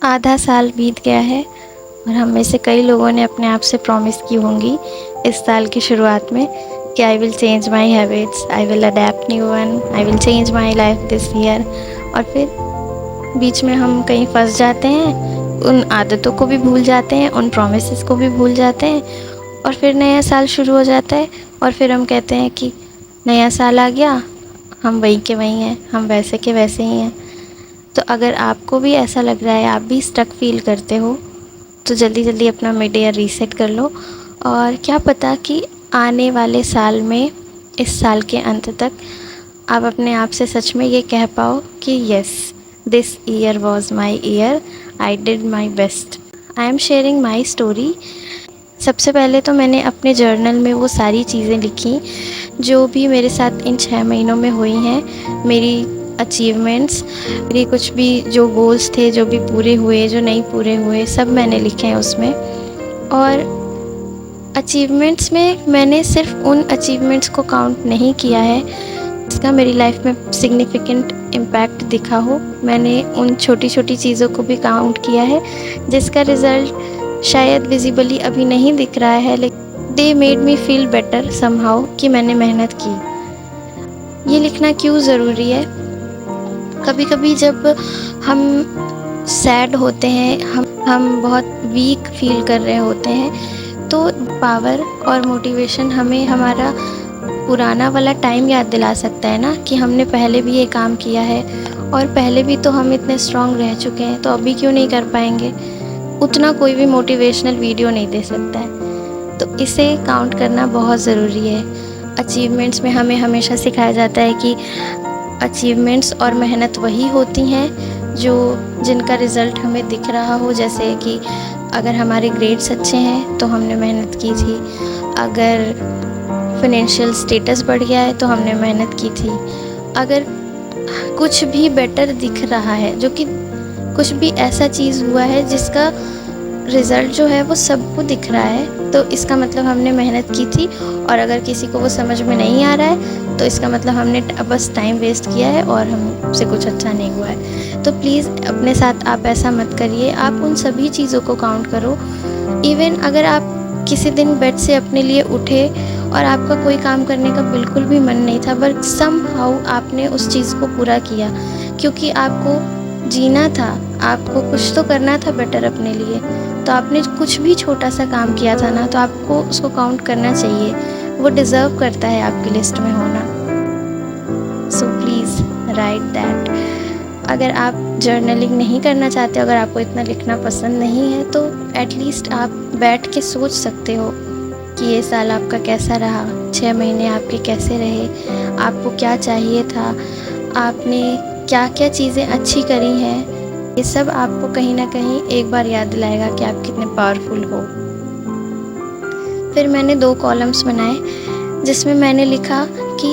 आधा साल बीत गया है और हम में से कई लोगों ने अपने आप से प्रॉमिस की होंगी इस साल की शुरुआत में कि I will change my habits, I will adapt new one, I will change my life this year. और फिर बीच में हम कहीं फंस जाते हैं, उन आदतों को भी भूल जाते हैं, उन प्रोमिस को भी भूल जाते हैं और फिर नया साल शुरू हो जाता है और फिर हम कहते हैं कि नया साल आ गया, हम वहीं के वहीं हैं, हम वैसे के वैसे ही हैं। तो अगर आपको भी ऐसा लग रहा है, आप भी स्टक फील करते हो, तो जल्दी जल्दी अपना मिड ईयर रीसेट कर लो। और क्या पता कि आने वाले साल में, इस साल के अंत तक आप अपने आप से सच में ये कह पाओ कि yes, this year was my year, I did my best, I am sharing my story. सबसे पहले तो मैंने अपने जर्नल में वो सारी चीज़ें लिखी जो भी मेरे साथ इन 6 महीनों में हुई हैं, मेरी अचीवमेंट्स, मेरी कुछ भी जो गोल्स थे, जो भी पूरे हुए, जो नहीं पूरे हुए, सब मैंने लिखे हैं उसमें। और अचीवमेंट्स में मैंने सिर्फ उन अचीवमेंट्स को काउंट नहीं किया है जिसका मेरी लाइफ में सिग्निफिकेंट इम्पैक्ट दिखा हो। मैंने उन छोटी छोटी चीज़ों को भी काउंट किया है जिसका रिज़ल्ट शायद विजिबली अभी नहीं दिख रहा है, लेकिन they made me feel better somehow कि मैंने मेहनत की। ये लिखना क्यों ज़रूरी है? कभी कभी जब हम सैड होते हैं, हम बहुत वीक फील कर रहे होते हैं, तो पावर और मोटिवेशन हमें हमारा पुराना वाला टाइम याद दिला सकता है ना, कि हमने पहले भी ये काम किया है और पहले भी तो हम इतने स्ट्रांग रह चुके हैं, तो अभी क्यों नहीं कर पाएंगे। उतना कोई भी मोटिवेशनल वीडियो नहीं दे सकता है। तो इसे काउंट करना बहुत ज़रूरी है। अचीवमेंट्स में हमें हमेशा सिखाया जाता है कि अचीवमेंट्स और मेहनत वही होती हैं जिनका रिज़ल्ट हमें दिख रहा हो। जैसे कि अगर हमारे ग्रेड्स अच्छे हैं तो हमने मेहनत की थी, अगर फाइनेंशियल स्टेटस बढ़ गया है तो हमने मेहनत की थी, अगर कुछ भी बेटर दिख रहा है, जो कि कुछ भी ऐसा चीज़ हुआ है जिसका रिज़ल्ट जो है वो सबको दिख रहा है, तो इसका मतलब हमने मेहनत की थी। और अगर किसी को वो समझ में नहीं आ रहा है तो इसका मतलब हमने बस टाइम वेस्ट किया है और हमसे कुछ अच्छा नहीं हुआ है। तो प्लीज़ अपने साथ आप ऐसा मत करिए, आप उन सभी चीज़ों को काउंट करो। इवन अगर आप किसी दिन बेड से अपने लिए उठे और आपका कोई काम करने का बिल्कुल भी मन नहीं था, बट समहाउ आपने उस चीज़ को पूरा किया, क्योंकि आपको जीना था, आपको कुछ तो करना था बेटर अपने लिए, तो आपने कुछ भी छोटा सा काम किया था ना, तो आपको उसको काउंट करना चाहिए। वो डिज़र्व करता है आपकी लिस्ट में होना। So please write that. अगर आप जर्नलिंग नहीं करना चाहते, अगर आपको इतना लिखना पसंद नहीं है, तो एटलीस्ट आप बैठ के सोच सकते हो कि ये साल आपका कैसा रहा, 6 महीने आपके कैसे रहे, आपको क्या चाहिए था, आपने क्या क्या चीज़ें अच्छी करी हैं। ये सब आपको कहीं ना कहीं एक बार याद दिलाएगा कि आप कितने पावरफुल हो। फिर मैंने 2 कॉलम्स बनाए जिसमें मैंने लिखा कि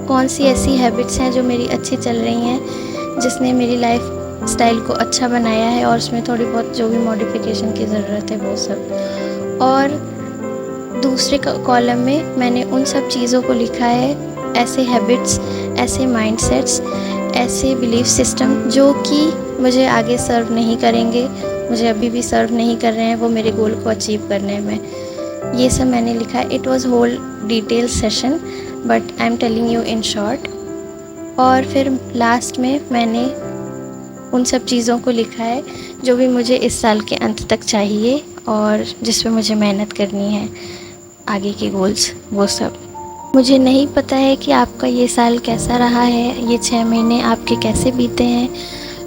कौन सी ऐसी हैबिट्स हैं जो मेरी अच्छी चल रही हैं, जिसने मेरी लाइफ स्टाइल को अच्छा बनाया है, और उसमें थोड़ी बहुत जो भी मॉडिफिकेशन की ज़रूरत है वो सब। और दूसरे कॉलम में मैंने उन सब चीज़ों को लिखा है, ऐसे हैबिट्स, ऐसे माइंडसेट्स, ऐसे बिलीफ सिस्टम जो कि मुझे आगे सर्व नहीं करेंगे, मुझे अभी भी सर्व नहीं कर रहे हैं वो मेरे गोल को अचीव करने में। ये सब मैंने लिखा है। It was whole detail session, but I am telling you in short. और फिर लास्ट में मैंने उन सब चीज़ों को लिखा है जो भी मुझे इस साल के अंत तक चाहिए और जिस पे मुझे मेहनत करनी है, आगे के गोल्स, वो सब। मुझे नहीं पता है कि आपका ये साल कैसा रहा है, ये 6 महीने आपके कैसे बीते हैं,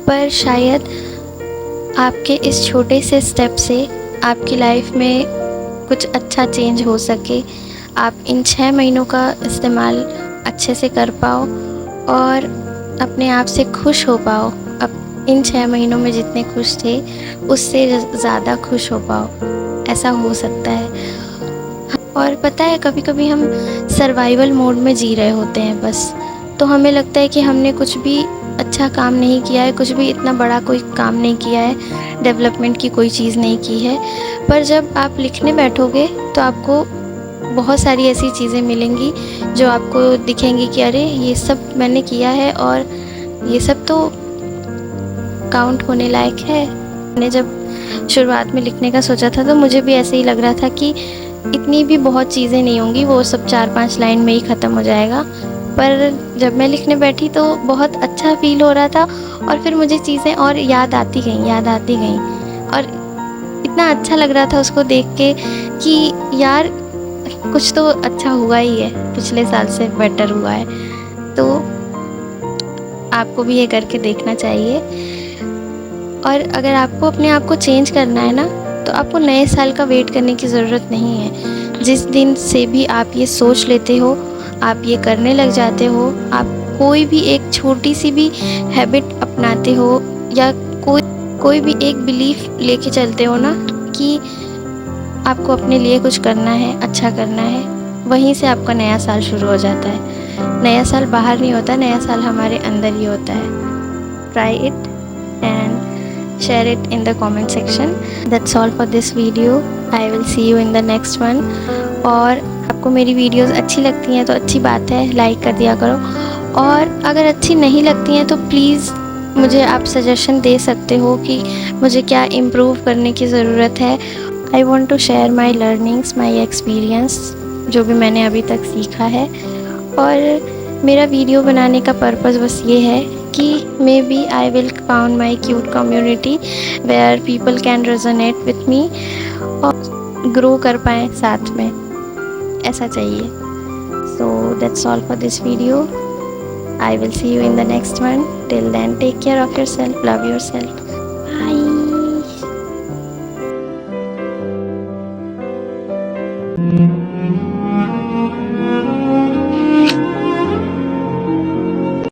पर शायद आपके इस छोटे से स्टेप से आपकी लाइफ में कुछ अच्छा चेंज हो सके। आप इन 6 महीनों का इस्तेमाल अच्छे से कर पाओ और अपने आप से खुश हो पाओ। अब इन 6 महीनों में जितने खुश थे उससे ज़्यादा खुश हो पाओ, ऐसा हो सकता है। और पता है, कभी कभी हम सर्वाइवल मोड में जी रहे होते हैं बस, तो हमें लगता है कि हमने कुछ भी अच्छा काम नहीं किया है, कुछ भी इतना बड़ा कोई काम नहीं किया है, डेवलपमेंट की कोई चीज़ नहीं की है। पर जब आप लिखने बैठोगे तो आपको बहुत सारी ऐसी चीज़ें मिलेंगी जो आपको दिखेंगी कि अरे ये सब मैंने किया है और ये सब तो काउंट होने लायक है। मैंने जब शुरुआत में लिखने का सोचा था तो मुझे भी ऐसे ही लग रहा था कि इतनी भी बहुत चीज़ें नहीं होंगी, वो सब 4-5 लाइन में ही ख़त्म हो जाएगा। पर जब मैं लिखने बैठी तो बहुत अच्छा फ़ील हो रहा था और फिर मुझे चीज़ें और याद आती गईं और इतना अच्छा लग रहा था उसको देख के कि यार कुछ तो अच्छा हुआ ही है, पिछले साल से बेटर हुआ है। तो आपको भी ये करके देखना चाहिए। और अगर आपको अपने आप को चेंज करना है ना, तो आपको नए साल का वेट करने की ज़रूरत नहीं है। जिस दिन से भी आप ये सोच लेते हो, आप ये करने लग जाते हो, आप कोई भी एक छोटी सी भी हैबिट अपनाते हो या कोई भी एक बिलीफ लेके चलते हो ना कि आपको अपने लिए कुछ करना है, अच्छा करना है, वहीं से आपका नया साल शुरू हो जाता है। नया साल बाहर नहीं होता, नया साल हमारे अंदर ही होता है। Try it and share it in the comment section. That's all for this video. I will see you in the next one. और आपको मेरी वीडियोस अच्छी लगती हैं तो अच्छी बात है, लाइक कर दिया करो। और अगर अच्छी नहीं लगती हैं तो प्लीज़ मुझे आप सजेशन दे सकते हो कि मुझे क्या इम्प्रूव करने की ज़रूरत है। I want to share my learnings, my experience, जो भी मैंने अभी तक सीखा है। और मेरा वीडियो बनाने का पर्पज़ बस ये है कि maybe I will found my cute community where people can resonate with me और ग्रो कर पाएँ साथ में, ऐसा चाहिए। So that's all for this video. I will see you in the next one. Till then, take care of yourself, love yourself.